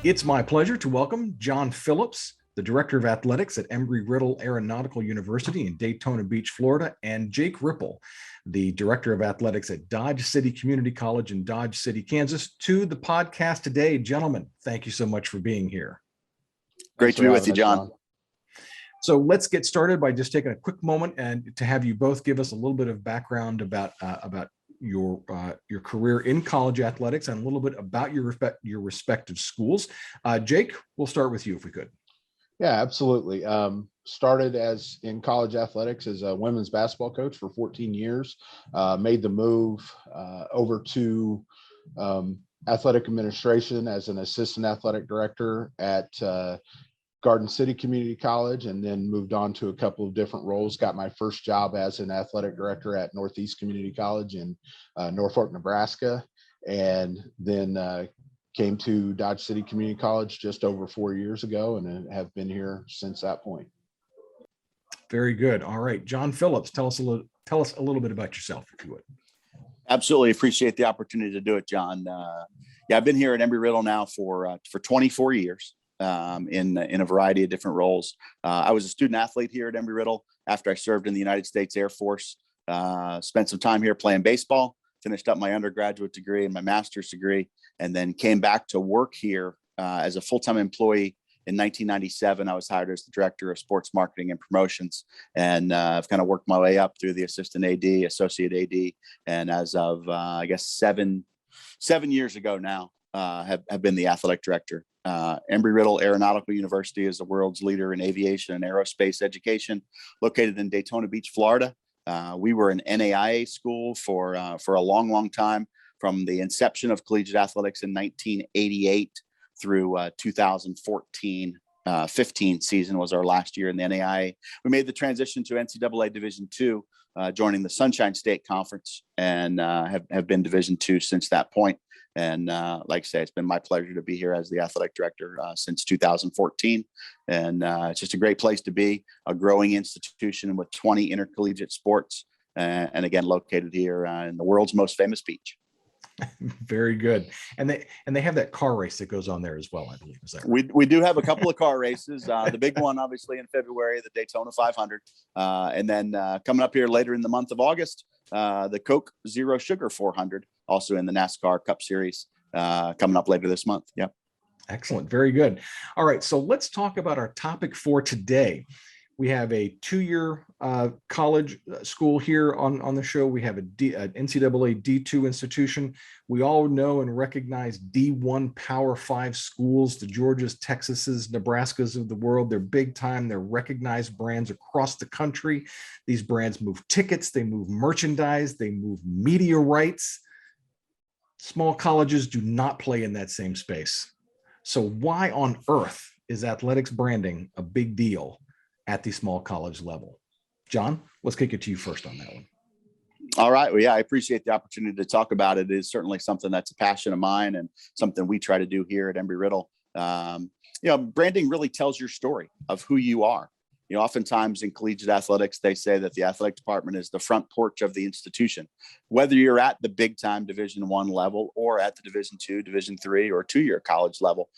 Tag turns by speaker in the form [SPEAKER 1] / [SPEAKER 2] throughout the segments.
[SPEAKER 1] It's my pleasure to welcome John Phillips, the Director of Athletics at Embry-Riddle Aeronautical University in Daytona Beach, Florida, and Jake Ripple, the Director of Athletics at Dodge City Community College in Dodge City, Kansas, to the podcast today. Gentlemen, thank you so much for being here.
[SPEAKER 2] Great to be with you, John.
[SPEAKER 1] So let's get started by just taking a quick moment and to have you both give us a little bit of background about your career in college athletics and a little bit about your respective schools. Jake, we'll start with you if we could.
[SPEAKER 2] Yeah, absolutely. Started as in college athletics as a women's basketball coach for 14 years. Made the move over to athletic administration as an assistant athletic director at Garden City Community College, and then moved on to a couple of different roles. Got my first job as an athletic director at Northeast Community College in Norfolk, Nebraska, and then came to Dodge City Community College just over 4 years ago, and have been here since that point.
[SPEAKER 1] Very good. All right, John Phillips, tell us a little bit about yourself, if you would.
[SPEAKER 3] Absolutely appreciate the opportunity to do it, John. I've been here at Embry-Riddle now for 24 years. In a variety of different roles. I was a student athlete here at Embry-Riddle after I served in the United States Air Force. Spent some time here playing baseball, finished up my undergraduate degree and my master's degree, and then came back to work here as a full-time employee. In 1997, I was hired as the director of sports marketing and promotions, and I've kind of worked my way up through the assistant AD, associate AD, and as of I guess seven years ago now, have been the athletic director. Embry-Riddle Aeronautical University is the world's leader in aviation and aerospace education, located in Daytona Beach, Florida. We were an NAIA school for a long time, from the inception of collegiate athletics in 1988 through 2014. 15 season was our last year in the NAIA. We made the transition to NCAA Division II, joining the Sunshine State Conference, and have been Division II since that point. And like I say, it's been my pleasure to be here as the athletic director since 2014. And it's just a great place to be, a growing institution with 20 intercollegiate sports, and again, located here in the world's most famous beach.
[SPEAKER 1] Very good. And they have that car race that goes on there as well, I believe. Is that right?
[SPEAKER 3] We do have a couple of car races. The big one, obviously, in February, the Daytona 500. And then coming up here later in the month of August, the Coke Zero Sugar 400, also in the NASCAR Cup Series, coming up later this month. Yeah.
[SPEAKER 1] Excellent. Very good. All right. So let's talk about our topic for today. We have a 2-year college school here on the show. We have an NCAA D2 institution. We all know and recognize D1 Power 5 schools, the Georgias, Texases, Nebraskas of the world. They're big time. They're recognized brands across the country. These brands move tickets. They move merchandise. They move media rights. Small colleges do not play in that same space. So why on earth is athletics branding a big deal at the small college level? John, let's kick it to you first on that one.
[SPEAKER 3] All right. Well, yeah, I appreciate the opportunity to talk about it. It is certainly something that's a passion of mine and something we try to do here at Embry-Riddle. Branding really tells your story of who you are. Oftentimes in collegiate athletics, they say that the athletic department is the front porch of the institution. Whether you're at the big time Division I level or at the Division II, Division III, or 2-year college level,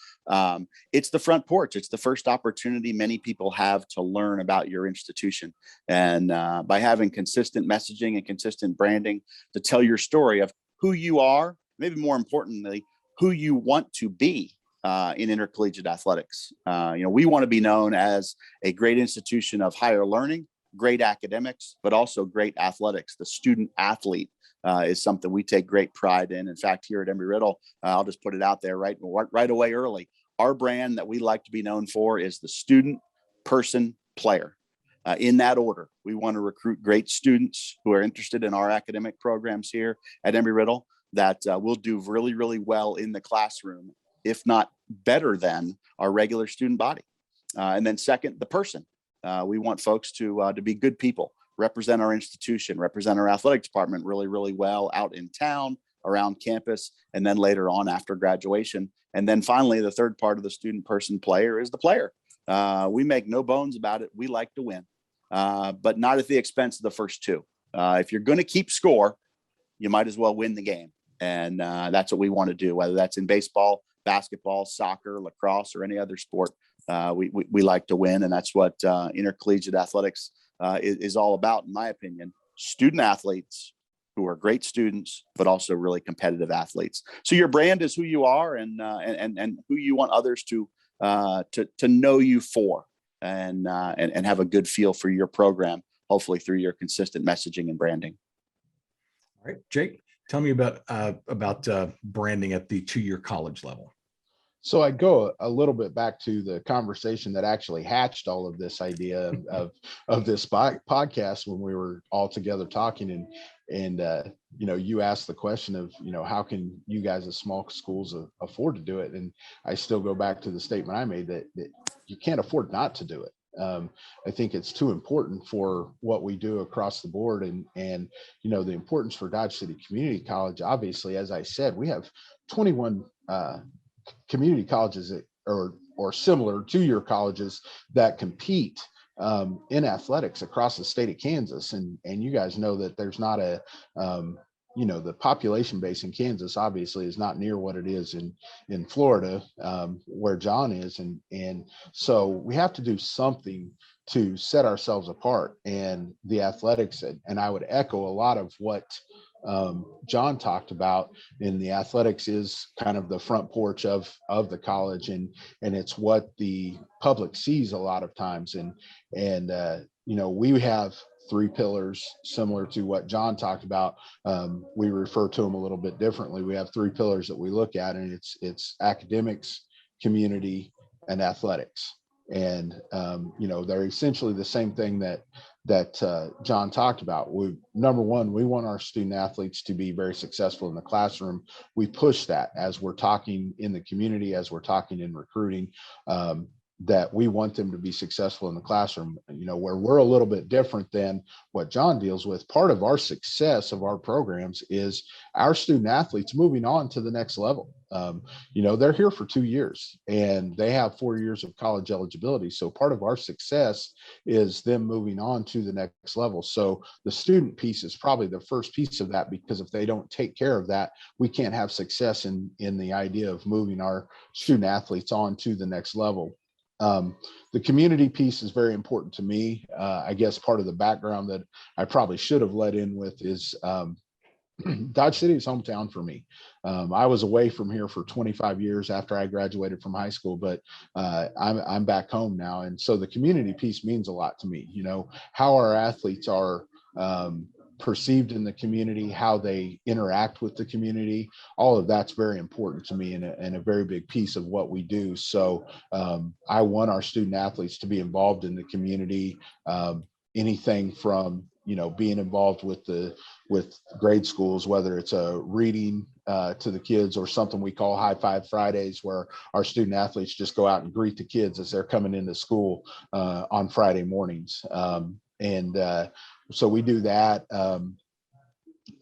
[SPEAKER 3] it's the front porch. It's the first opportunity many people have to learn about your institution. And by having consistent messaging and consistent branding to tell your story of who you are, maybe more importantly, who you want to be, in intercollegiate athletics. We want to be known as a great institution of higher learning, great academics, but also great athletics. The student athlete is something we take great pride in. In fact, here at Embry-Riddle, I'll just put it out there right away early. Our brand that we like to be known for is the student, person, player. In that order, we want to recruit great students who are interested in our academic programs here at Embry-Riddle that will do really, really well in the classroom, if not better than our regular student body. And then second, the person. We want folks to be good people, represent our institution, represent our athletic department really, really well out in town, around campus, and then later on after graduation. And then finally, the third part of the student, person, player is the player. We make no bones about it. We like to win, but not at the expense of the first two. If you're going to keep score, you might as well win the game. And that's what we want to do, whether that's in baseball, basketball, soccer, lacrosse, or any other sport. We like to win, and that's what intercollegiate athletics is all about, in my opinion. Student athletes who are great students, but also really competitive athletes. So your brand is who you are, and who you want others to know you for, and have a good feel for your program, hopefully through your consistent messaging and branding.
[SPEAKER 1] All right, Jake, tell me about branding at the 2-year college level.
[SPEAKER 2] So I go a little bit back to the conversation that actually hatched all of this idea of this podcast when we were all together talking, and you asked the question of, how can you guys as small schools afford to do it? And I still go back to the statement I made that you can't afford not to do it. I think it's too important for what we do across the board, and the importance for Dodge City Community College. Obviously, as I said, we have 21 community colleges or similar 2-year colleges that compete in athletics across the state of Kansas. And you guys know that there's not the population base in Kansas obviously is not near what it is in Florida, where John is. And so we have to do something to set ourselves apart, and the athletics. And I would echo a lot of what John talked about. In the athletics is kind of the front porch of the college, and it's what the public sees a lot of times. And we have 3 pillars similar to what John talked about. We refer to them a little bit differently. We have 3 pillars that we look at, and it's academics, community, and athletics. And they're essentially the same thing that John talked about. Number one, we want our student athletes to be very successful in the classroom. We push that as we're talking in the community, as we're talking in recruiting, that we want them to be successful in the classroom. Where we're a little bit different than what John deals with. Part of our success of our programs is our student athletes moving on to the next level. They're here for 2 years and they have 4 years of college eligibility. So part of our success is them moving on to the next level. So the student piece is probably the first piece of that, because if they don't take care of that, we can't have success in the idea of moving our student athletes on to the next level. The community piece is very important to me. I guess part of the background that I probably should have led in with is Dodge City is hometown for me. I was away from here for 25 years after I graduated from high school, but I'm back home now. And so the community piece means a lot to me. How our athletes are perceived in the community, how they interact with the community, all of that's very important to me, and a very big piece of what we do. So I want our student athletes to be involved in the community, anything from being involved with grade schools, whether it's a reading to the kids or something we call High Five Fridays, where our student athletes just go out and greet the kids as they're coming into school on Friday mornings. So we do that.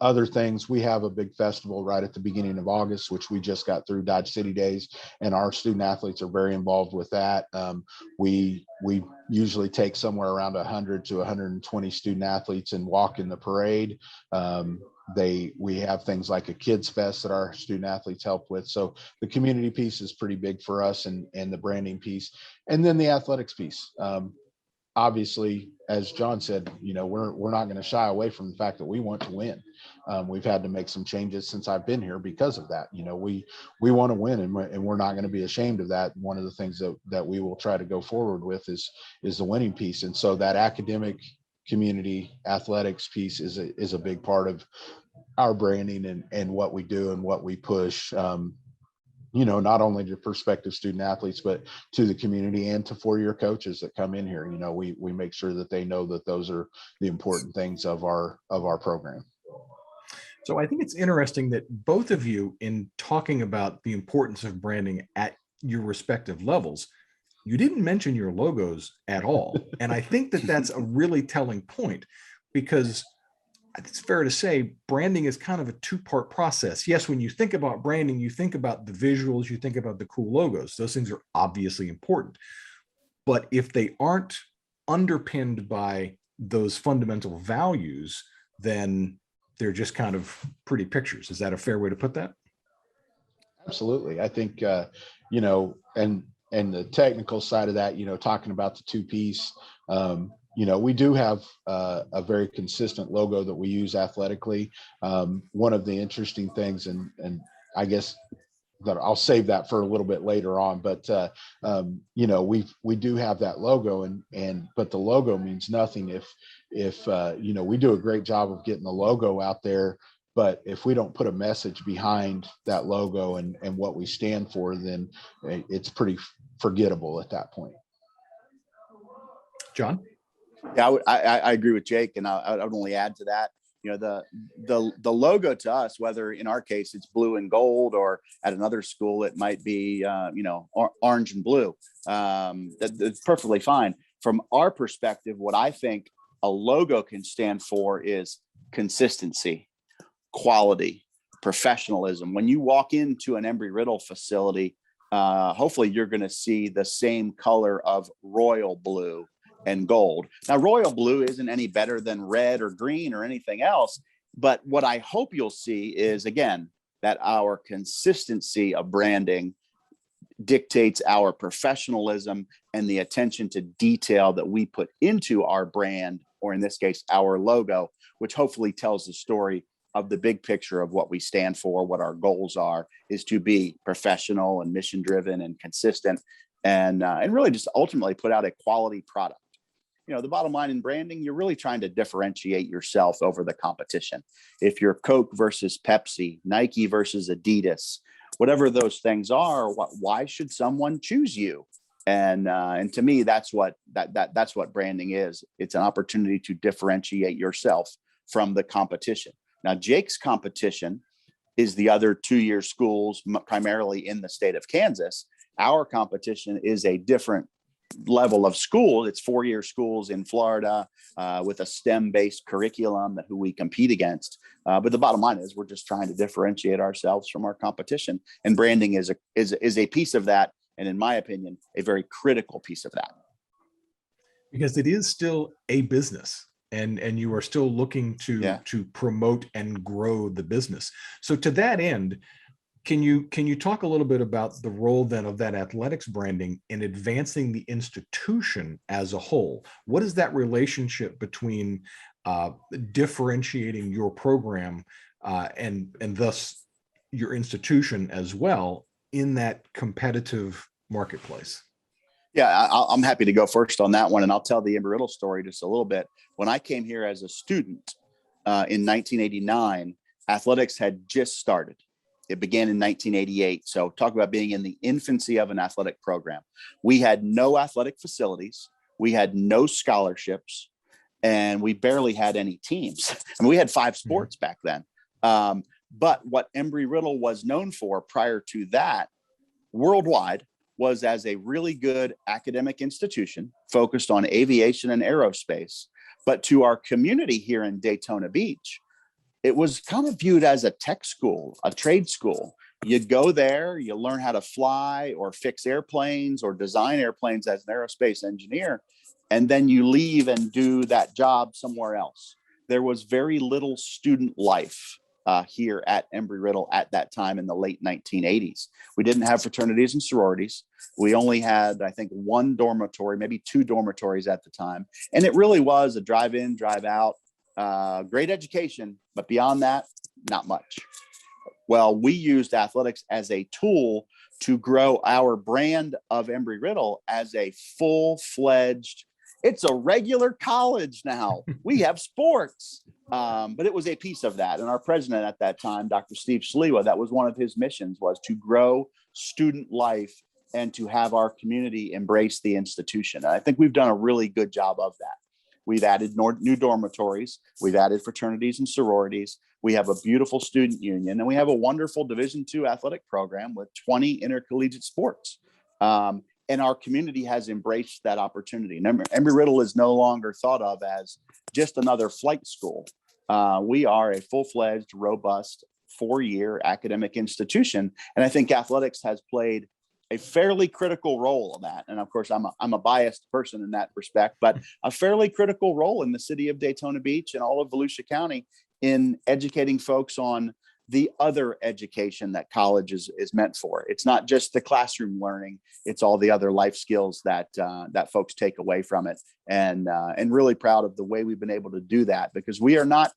[SPEAKER 2] Other things, we have a big festival right at the beginning of August, which we just got through, Dodge City Days, and our student athletes are very involved with that. We usually take somewhere around 100 to 120 student athletes and walk in the parade. We have things like a kids fest that our student athletes help with. So the community piece is pretty big for us, and the branding piece, and then the athletics piece. Obviously, as John said, we're not going to shy away from the fact that we want to win. We've had to make some changes since I've been here because of that. We want to win, and we're not going to be ashamed of that. One of the things that we will try to go forward with is the winning piece. And so that academic, community, athletics piece is a big part of our branding and what we do and what we push. Not only to prospective student athletes, but to the community and to 4-year coaches that come in here. We make sure that they know that those are the important things of our program.
[SPEAKER 1] So I think it's interesting that both of you, in talking about the importance of branding at your respective levels, you didn't mention your logos at all. And I think that that's a really telling point, because it's fair to say branding is kind of a 2-part process. Yes, when you think about branding, you think about the visuals, you think about the cool logos. Those things are obviously important. But if they aren't underpinned by those fundamental values, then they're just kind of pretty pictures. Is that a fair way to put that?
[SPEAKER 2] Absolutely. I think, and the technical side of that, talking about the two piece, we do have a very consistent logo that we use athletically. One of the interesting things, and I guess that I'll save that for a little bit later on, but we do have that logo, but the logo means nothing if we do a great job of getting the logo out there, but if we don't put a message behind that logo and what we stand for, then it's pretty forgettable at that point.
[SPEAKER 1] John?
[SPEAKER 3] Yeah, I agree with Jake, and I would only add to that. The logo to us, whether in our case it's blue and gold, or at another school it might be orange and blue. That's perfectly fine. From our perspective, what I think a logo can stand for is consistency, quality, professionalism. When you walk into an Embry-Riddle facility, hopefully you're going to see the same color of royal blue and gold. Now, royal blue isn't any better than red or green or anything else. But what I hope you'll see is, again, that our consistency of branding dictates our professionalism and the attention to detail that we put into our brand, or in this case, our logo, which hopefully tells the story of the big picture of what we stand for, what our goals are, is to be professional and mission driven and consistent, and really just ultimately put out a quality product. The bottom line in branding, you're really trying to differentiate yourself over the competition. If you're Coke versus Pepsi, Nike versus Adidas, whatever those things are, why should someone choose you? And to me, that's what branding is. It's an opportunity to differentiate yourself from the competition. Now, Jake's competition is the other two-year schools, primarily in the state of Kansas. Our competition is a different level of school. It's four-year schools in Florida with a STEM-based curriculum who we compete against. But the bottom line is we're just trying to differentiate ourselves from our competition, and branding is a piece of that. And in my opinion, a very critical piece of that.
[SPEAKER 1] Because it is still a business, and you are still looking to promote and grow the business. So to that end, can you talk a little bit about the role then of that athletics branding in advancing the institution as a whole? What is that relationship between differentiating your program and thus your institution as well in that competitive marketplace?
[SPEAKER 3] Yeah, I'm happy to go first on that one, and I'll tell the Embry-Riddle story just a little bit. When I came here as a student in 1989, athletics had just started. It began in 1988. So talk about being in the infancy of an athletic program. We had no athletic facilities. We had no scholarships, and we barely had any teams. I mean, we had 5 sports back then. But what Embry-Riddle was known for prior to that, worldwide, was as a really good academic institution focused on aviation and aerospace. But to our community here in Daytona Beach, it was kind of viewed as a tech school, a trade school. You'd go there, you learn how to fly or fix airplanes or design airplanes as an aerospace engineer, and then you leave and do that job somewhere else. There was very little student life here at Embry-Riddle at that time in the late 1980s. We didn't have fraternities and sororities. We only had, I think, 1 dormitory, maybe 2 dormitories at the time. And it really was a drive in, drive out. Great education, but beyond that, not much. Well, we used athletics as a tool to grow our brand of Embry-Riddle as a full-fledged, it's a regular college now. We have sports. But it was a piece of that. And our president at that time, Dr. Steve Sliwa, that was one of his missions, was to grow student life and to have our community embrace the institution. And I think we've done a really good job of that. We've added new dormitories. We've added fraternities and sororities. We have a beautiful student union, and we have a wonderful Division II athletic program with 20 intercollegiate sports. And our community has embraced that opportunity. Embry-Riddle is no longer thought of as just another flight school. We are a full-fledged, robust, 4-year academic institution. And I think athletics has played a fairly critical role in that. And of course, I'm a biased person in that respect, but a fairly critical role in the city of Daytona Beach and all of Volusia County in educating folks on the other education that college is meant for. It's not just the classroom learning; it's all the other life skills that that folks take away from it. And really proud of the way we've been able to do that, because we are not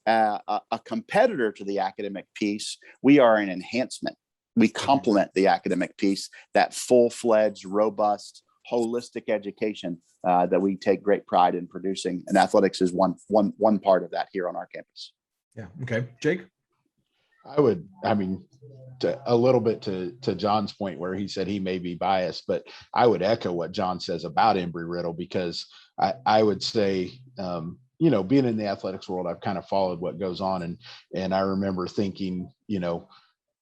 [SPEAKER 3] a competitor to the academic piece. We are an enhancement. We complement the academic piece, that full-fledged, robust, holistic education that we take great pride in producing. And athletics is one part of that here on our campus.
[SPEAKER 1] Yeah. Okay. Jake?
[SPEAKER 2] I mean, a little bit to John's point where he said he may be biased, but I would echo what John says about Embry-Riddle, because I would say, being in the athletics world, I've kind of followed what goes on. And I remember thinking,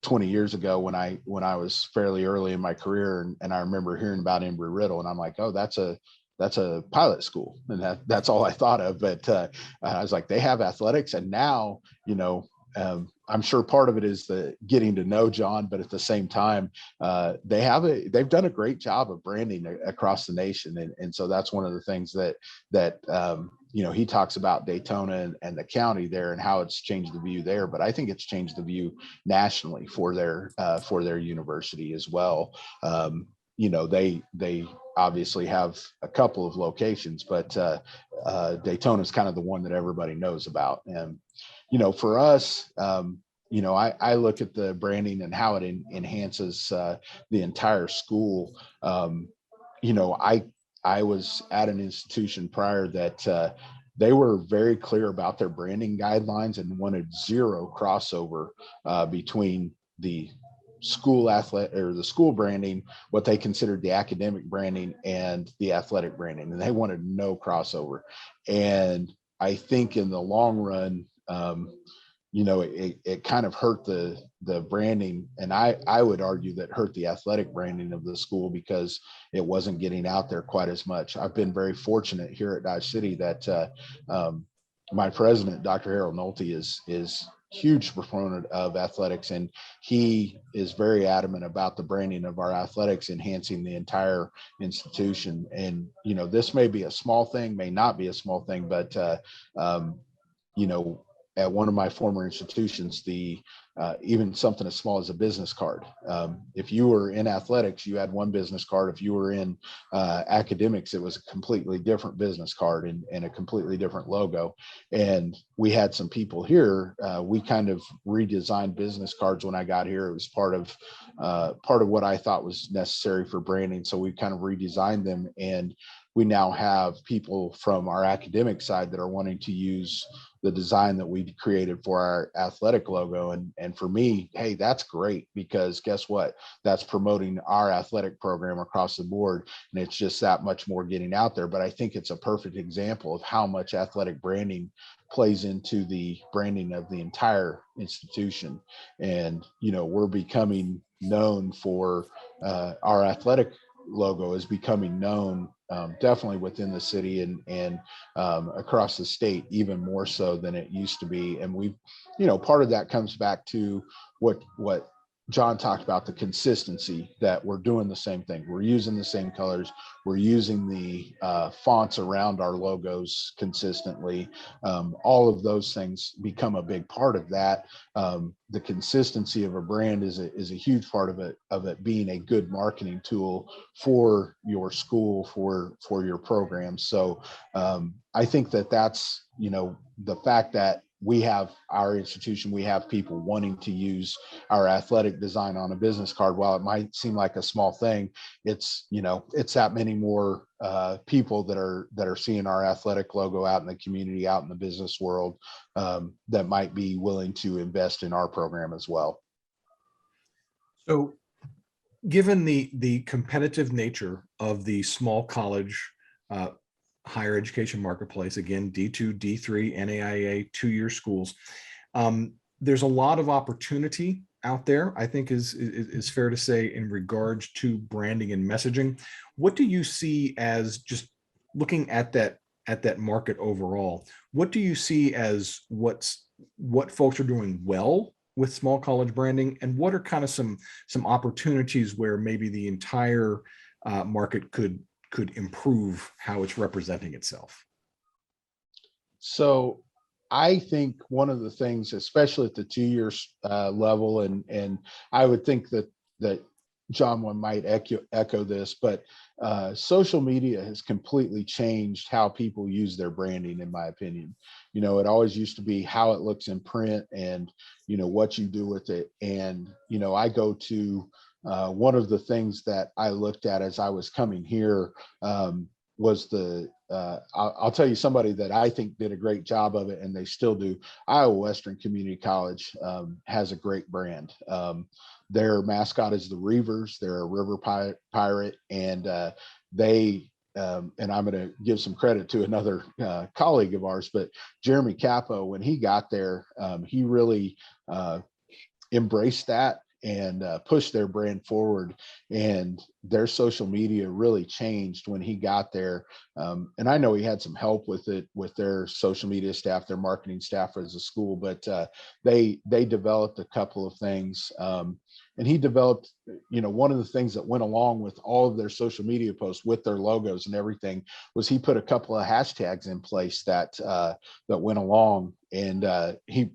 [SPEAKER 2] 20 years ago when I was fairly early in my career, and I remember hearing about Embry-Riddle, and I'm like, oh, that's a pilot school. And that's all I thought of. But I was like, they have athletics. And now, I'm sure part of it is the getting to know John, but at the same time, they've done a great job of branding across the nation. And so that's one of the things that he talks about Daytona and the county there and how it's changed the view there. But I think it's changed the view nationally for their university as well. They obviously have a couple of locations, but Daytona is kind of the one that everybody knows about. And for us, I look at the branding and how it enhances the entire school. I was at an institution prior that they were very clear about their branding guidelines and wanted zero crossover between the school the school branding, what they considered the academic branding, and the athletic branding, and they wanted no crossover. And I think in the long run, it kind of hurt the branding, and I would argue that hurt the athletic branding of the school because it wasn't getting out there quite as much. I've been very fortunate here at Dodge City that my president, Dr. Harold Nolte, is huge proponent of athletics, and he is very adamant about the branding of our athletics enhancing the entire institution. And this may be a small thing, may not be a small thing, but at one of my former institutions, even something as small as a business card. If you were in athletics, you had one business card. If you were in academics, it was a completely different business card and a completely different logo. And we had some people here. We kind of redesigned business cards when I got here. It was part of what I thought was necessary for branding. So we kind of redesigned them, and we now have people from our academic side that are wanting to use the design that we created for our athletic logo. And for me, hey, that's great, because guess what? That's promoting our athletic program across the board. And it's just that much more getting out there. But I think it's a perfect example of how much athletic branding plays into the branding of the entire institution. And, we're becoming known for our athletic logo is becoming known definitely within the city and across the state, even more so than it used to be. And we, part of that comes back to what John talked about, the consistency, that we're doing the same thing. We're using the same colors. We're using the fonts around our logos consistently. All of those things become a big part of that. The consistency of a brand is a huge part of it being a good marketing tool for your school, for your program. So I think that's, the fact that we have our institution, we have people wanting to use our athletic design on a business card. While it might seem like a small thing, it's that many more people that are seeing our athletic logo out in the community, out in the business world, that might be willing to invest in our program as well.
[SPEAKER 1] So given the competitive nature of the small college higher education marketplace, again, D2, D3, NAIA, 2-year schools, there's a lot of opportunity out there, I think is fair to say, in regards to branding and messaging. What do you see as, just looking at that market overall, what do you see as what folks are doing well with small college branding, and what are kind of some opportunities where maybe the entire market could improve how it's representing itself?
[SPEAKER 2] So I think one of the things, especially at the 2 year level, and I would think that John one might echo this, but social media has completely changed how people use their branding, in my opinion. It always used to be how it looks in print and, what you do with it. And, I go to one of the things that I looked at as I was coming here was I'll tell you somebody that I think did a great job of it, and they still do. Iowa Western Community College has a great brand. Their mascot is the Reavers. They're a river pirate, and they and I'm going to give some credit to another colleague of ours, but Jeremy Capo, when he got there, he really embraced that and pushed their brand forward, and their social media really changed when he got there. And I know he had some help with it, with their social media staff, their marketing staff as a school, but they developed a couple of things. And he developed, one of the things that went along with all of their social media posts with their logos and everything was he put a couple of hashtags in place that went along, and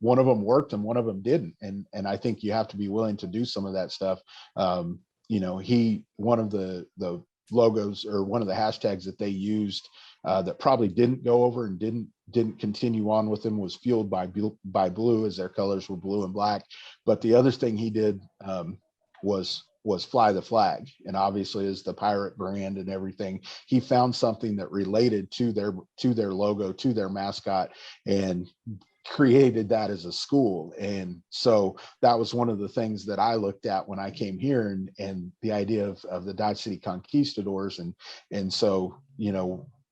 [SPEAKER 2] one of them worked and one of them didn't. And I think you have to be willing to do some of that stuff. One of the logos, or one of the hashtags that they used that probably didn't go over and didn't continue on with them, was fueled by blue, as their colors were blue and black. But the other thing he did was fly the flag, and obviously as the pirate brand and everything, he found something that related to their logo, to their mascot, and created that as a school. And so that was one of the things that I looked at when I came here, and the idea of the Dodge City Conquistadors. And so,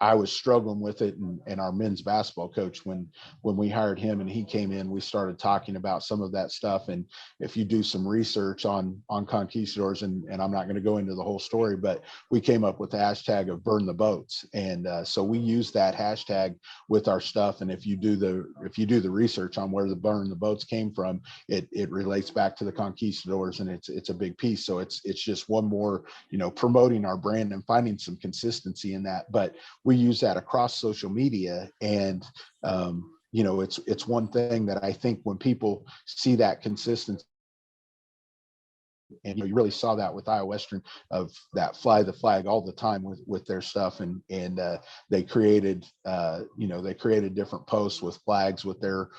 [SPEAKER 2] I was struggling with it, and our men's basketball coach, when we hired him and he came in, we started talking about some of that stuff. And if you do some research on conquistadors, and I'm not going to go into the whole story, but we came up with the hashtag of burn the boats. And so we use that hashtag with our stuff. And if you do the research on where the burn the boats came from, it relates back to the conquistadors, and it's a big piece. So it's just one more, promoting our brand and finding some consistency in that. But we use that across social media, and it's one thing that I think when people see that consistency, and you really saw that with Iowa Western, of that fly the flag all the time with their stuff, and they created different posts with flags with their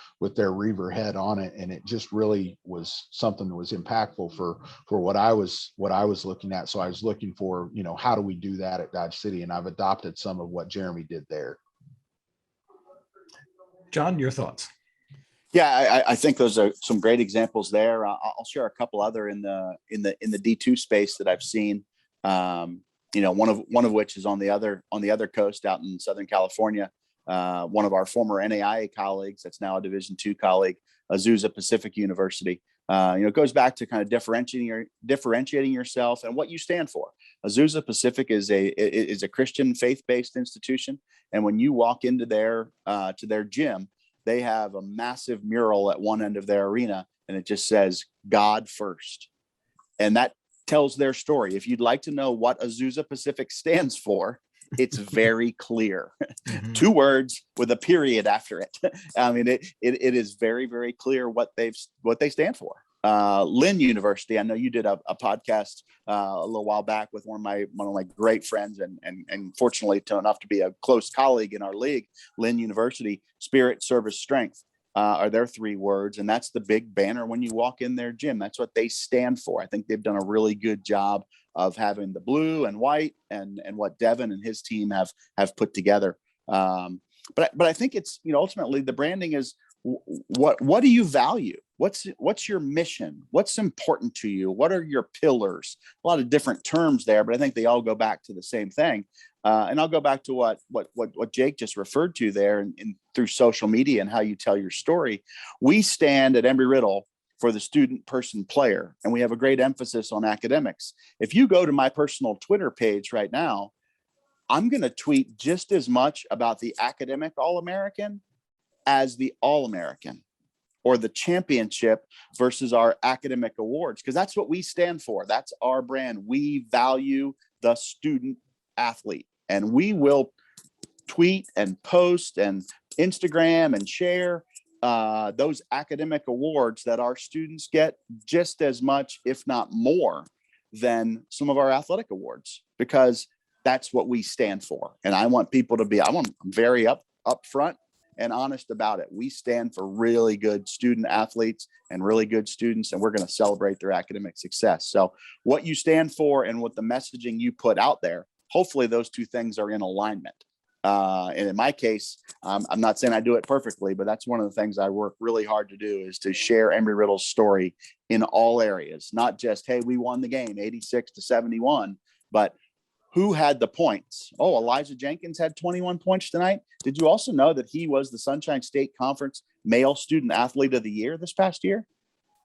[SPEAKER 2] Reaver head on it, and it just really was something that was impactful for what I was looking at. So I was looking for, how do we do that at Dodge City, and I've adopted some of what Jeremy did there.
[SPEAKER 1] John, your thoughts?
[SPEAKER 3] Yeah, I think those are some great examples there. I'll share a couple other in the D2 space that I've seen. One of which is on the other coast out in Southern California. One of our former NAIA colleagues, that's now a Division II colleague, Azusa Pacific University. It goes back to kind of differentiating yourself and what you stand for. Azusa Pacific is a Christian faith-based institution, and when you walk into their gym, they have a massive mural at one end of their arena, and it just says God first. And that tells their story. If you'd like to know what Azusa Pacific stands for, it's very clear. Mm-hmm. 2 words with a period after it. I mean, it is very, very clear what they stand for. Lynn University, I know you did a podcast a little while back with one of my great friends, and fortunately enough to be a close colleague in our league. Lynn University, Spirit, Service, Strength are their 3 words, and that's the big banner when you walk in their gym. That's what they stand for. I think they've done a really good job of having the blue and white and what Devin and his team have put together. But I think it's, ultimately the branding is what do you value? What's your mission? What's important to you? What are your pillars? A lot of different terms there, but I think they all go back to the same thing. And I'll go back to what Jake just referred to there, and through social media and how you tell your story. We stand at Embry-Riddle for the student, person, player, and we have a great emphasis on academics. If you go to my personal Twitter page right now, I'm going to tweet just as much about the academic All-American as the All-American or the championship versus our academic awards, because that's what we stand for. That's our brand. We value the student athlete, and we will tweet and post and Instagram and share those academic awards that our students get just as much, if not more, than some of our athletic awards, because that's what we stand for. And I want people to be, I'm very upfront and honest about it. We stand for really good student athletes and really good students, and we're going to celebrate their academic success. So what you stand for and what the messaging you put out there, hopefully those two things are in alignment. And in my case, I'm not saying I do it perfectly, but that's one of the things I work really hard to do, is to share Embry-Riddle's story in all areas, not just, hey, we won the game 86-71, but who had the points? Oh, Elijah Jenkins had 21 points tonight. Did you also know that he was the Sunshine State Conference Male Student Athlete of the Year this past year?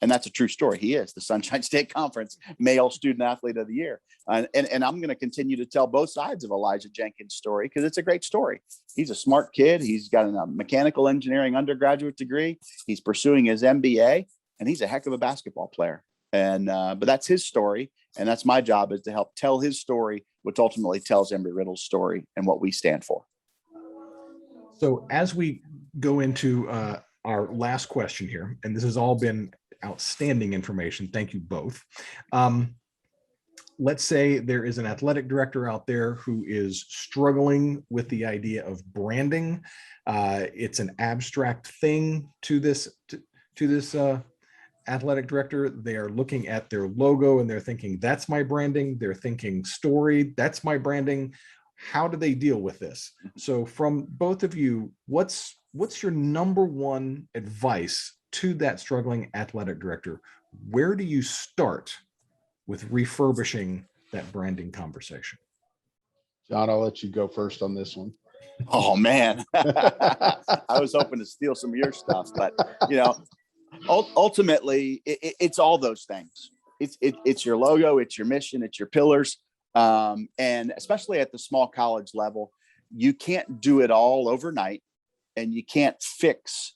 [SPEAKER 3] And that's a true story. He is the Sunshine State Conference Male Student Athlete of the Year. And I'm going to continue to tell both sides of Elijah Jenkins' story, because it's a great story. He's a smart kid. He's got a mechanical engineering undergraduate degree. He's pursuing his MBA, and he's a heck of a basketball player. And but that's his story. And that's my job, is to help tell his story, which ultimately tells Embry-Riddle's story and what we stand for.
[SPEAKER 1] So as we go into our last question here, and this has all been outstanding information. Thank you both. Let's say there is an athletic director out there who is struggling with the idea of branding. It's an abstract thing to this athletic director. They are looking at their logo and they're thinking, that's my branding. They're thinking story, that's my branding. How do they deal with this? So from both of you, what's your number one advice to that struggling athletic director? Where do you start with refurbishing that branding conversation?
[SPEAKER 2] John, I'll let you go first on this one.
[SPEAKER 3] Oh man, I was hoping to steal some of your stuff, but ultimately it's all those things. It's your logo, it's your mission, it's your pillars. And especially at the small college level, you can't do it all overnight, and you can't fix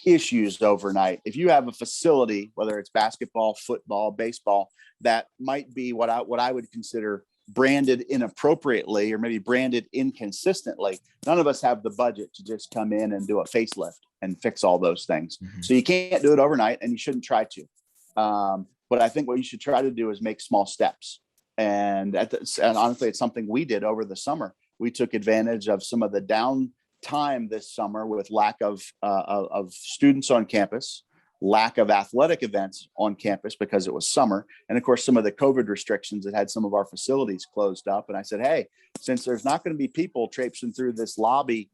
[SPEAKER 3] issues overnight. If you have a facility, whether it's basketball, football, baseball, that might be what I would consider branded inappropriately, or maybe branded inconsistently, none of us have the budget to just come in and do a facelift and fix all those things. Mm-hmm. So you can't do it overnight, and you shouldn't try to. But I think what you should try to do is make small steps. And honestly, it's something we did over the summer. We took advantage of some of the downtime this summer with lack of students on campus, lack of athletic events on campus because it was summer. And of course, some of the COVID restrictions that had some of our facilities closed up. And I said, hey, since there's not going to be people traipsing through this lobby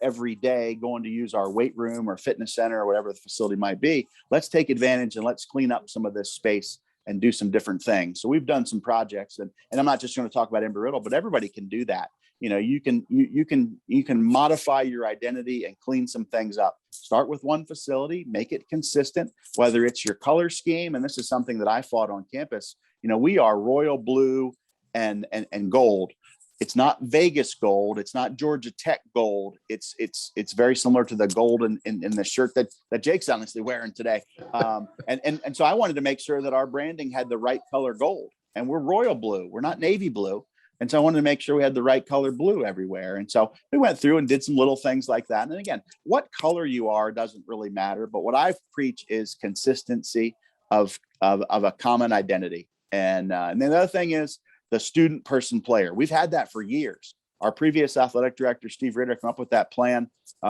[SPEAKER 3] every day going to use our weight room or fitness center or whatever the facility might be, let's take advantage and let's clean up some of this space and do some different things. So we've done some projects, and I'm not just going to talk about Embry-Riddle, but everybody can do that. You can modify your identity and clean some things up. Start with one facility, make it consistent, whether it's your color scheme. And this is something that I fought on campus. We are royal blue and gold. It's not Vegas gold. It's not Georgia Tech gold. It's very similar to the gold in the shirt that Jake's honestly wearing today. And so I wanted to make sure that our branding had the right color gold, and we're royal blue. We're not navy blue. And so I wanted to make sure we had the right color blue everywhere. And so we went through and did some little things like that. And again, what color you are doesn't really matter. But what I preach is consistency of a common identity. And then the other thing is the student, person, player. We've had that for years. Our previous athletic director, Steve Ritter, came up with that plan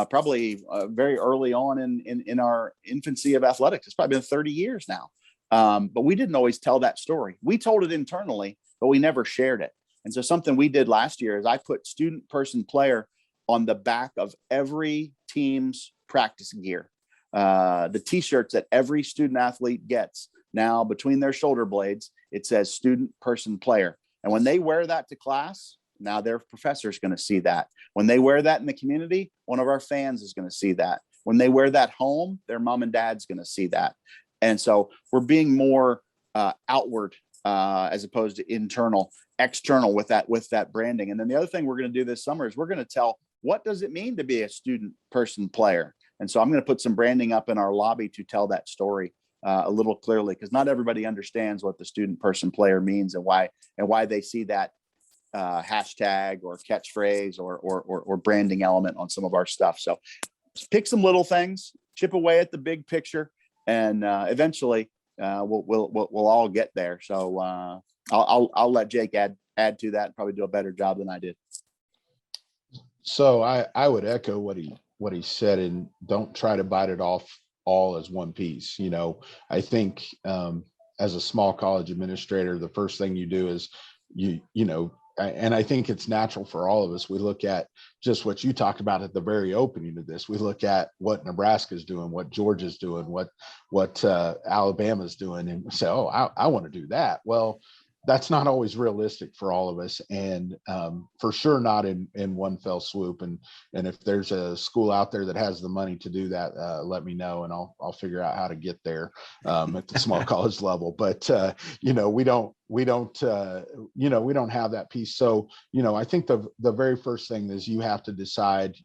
[SPEAKER 3] probably very early on in our infancy of athletics. It's probably been 30 years now. But we didn't always tell that story. We told it internally, but we never shared it. And so something we did last year is I put student, person, player on the back of every team's practice gear. The t-shirts that every student athlete gets now between their shoulder blades, it says student, person, player. And when they wear that to class, now their professor is going to see that. When they wear that in the community, one of our fans is going to see that. When they wear that home, their mom and dad's going to see that. And so we're being more outward as opposed to external with that branding. And then the other thing we're going to do this summer is we're going to tell, what does it mean to be a student, person, player? And so I'm going to put some branding up in our lobby to tell that story a little clearly, because not everybody understands what the student, person, player means and why they see that hashtag or catchphrase or branding element on some of our stuff. So pick some little things, chip away at the big picture, and eventually we'll all get there. So I'll let Jake add to that and probably do a better job than I did.
[SPEAKER 2] So I would echo what he said, and don't try to bite it off all as one piece. I think as a small college administrator, the first thing you do is and I think it's natural for all of us. We look at just what you talked about at the very opening of this. We look at what Nebraska's doing, what Georgia's doing, what Alabama's doing, and say, oh, I want to do that. Well, that's not always realistic for all of us, and for sure not in one fell swoop. And if there's a school out there that has the money to do that, let me know, and I'll figure out how to get there at the small college level. But we don't have that piece. So I think the very first thing is you have to decide,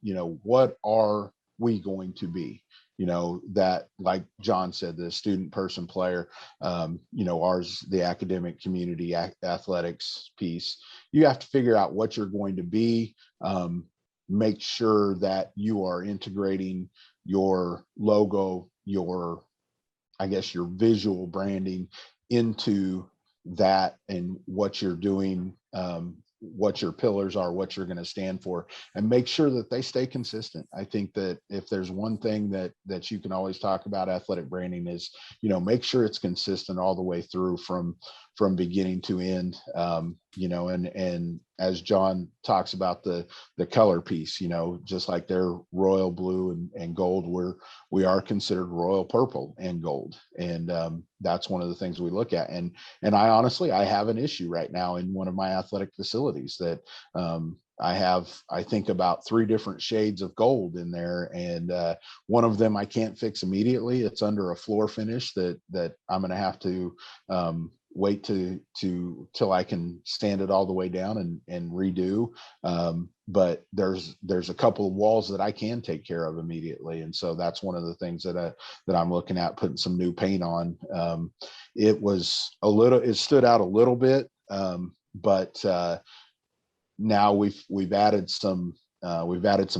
[SPEAKER 2] what are we going to be? That, like John said, the student, person, player, ours, the academic community, athletics piece. You have to figure out what you're going to be. Make sure that you are integrating your logo, your visual branding into that, and what you're doing, what your pillars are, what you're going to stand for, and make sure that they stay consistent. I think that if there's one thing that you can always talk about athletic branding is, make sure it's consistent all the way through from beginning to end. And as John talks about the color piece, just like they're royal blue and gold, we are considered royal purple and gold. And that's one of the things we look at. And I have an issue right now in one of my athletic facilities that I think about 3 different shades of gold in there. And one of them I can't fix immediately. It's under a floor finish that I'm going to have to wait till I can sand it all the way down and redo. But there's a couple of walls that I can take care of immediately. And so that's one of the things that I'm looking at, putting some new paint on. It stood out a little bit. But now we've added some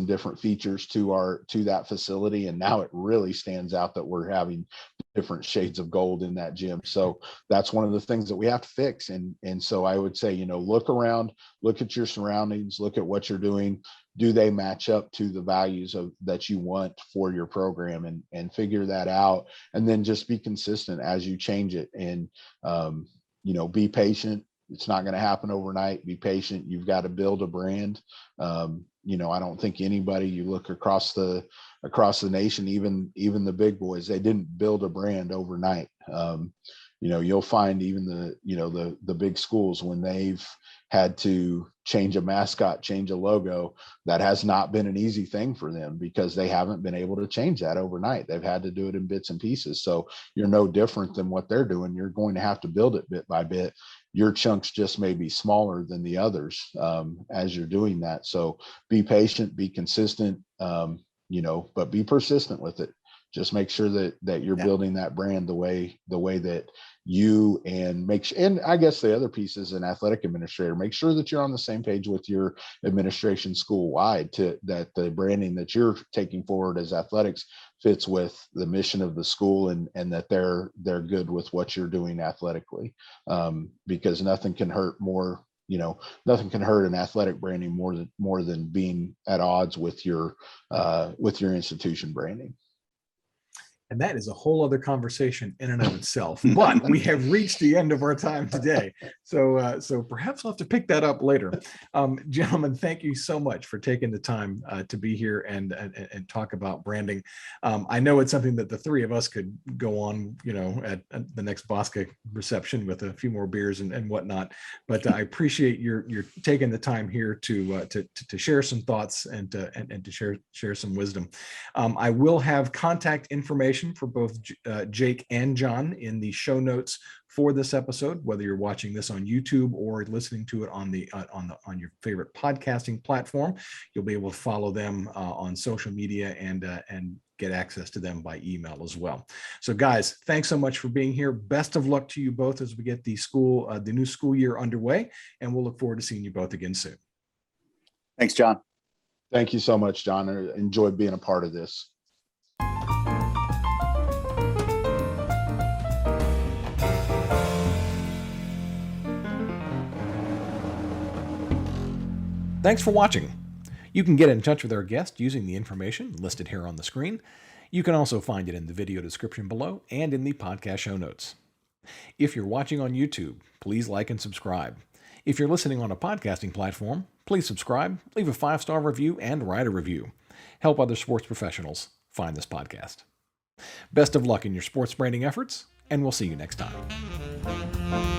[SPEAKER 2] different features to that facility, and now it really stands out that we're having different shades of gold in that gym. So that's one of the things that we have to fix. And so I would say, look around, look at your surroundings, look at what you're doing. Do they match up to the values that you want for your program, and figure that out, and then just be consistent as you change it. And be patient. It's not going to happen overnight. Be patient. You've got to build a brand. I don't think anybody, you look across the nation, even the big boys, they didn't build a brand overnight. You'll find even the big schools, when they've had to change a mascot, change a logo, that has not been an easy thing for them, because they haven't been able to change that overnight. They've had to do it in bits and pieces. So you're no different than what they're doing. You're going to have to build it bit by bit. Your chunks just may be smaller than the others as you're doing that. So be patient, be consistent, but be persistent with it. Just make sure that you're building that brand the way that you, and I guess the other piece is an athletic administrator, make sure that you're on the same page with your administration school wide, that the branding that you're taking forward as athletics fits with the mission of the school, and that they're good with what you're doing athletically, because nothing can hurt an athletic branding more than being at odds with your institution branding.
[SPEAKER 1] And that is a whole other conversation in and of itself. But we have reached the end of our time today. So perhaps we'll have to pick that up later. Gentlemen, thank you so much for taking the time to be here and talk about branding. I know it's something that the 3 of us could go on, at the next Bosca reception with a few more beers and whatnot. But I appreciate your taking the time here to share some thoughts and to share some wisdom. I will have contact information for both Jake and John in the show notes for this episode, whether you're watching this on YouTube or listening to it on your favorite podcasting platform. You'll be able to follow them on social media and get access to them by email as well. So guys, thanks so much for being here. Best of luck to you both as we get the new school year underway, and we'll look forward to seeing you both again soon.
[SPEAKER 3] Thanks, John.
[SPEAKER 2] Thank you so much, John. I enjoyed being a part of this.
[SPEAKER 1] Thanks for watching. You can get in touch with our guest using the information listed here on the screen. You can also find it in the video description below and in the podcast show notes. If you're watching on YouTube, please like and subscribe. If you're listening on a podcasting platform, please subscribe, leave a 5-star review, and write a review. Help other sports professionals find this podcast. Best of luck in your sports branding efforts, and we'll see you next time.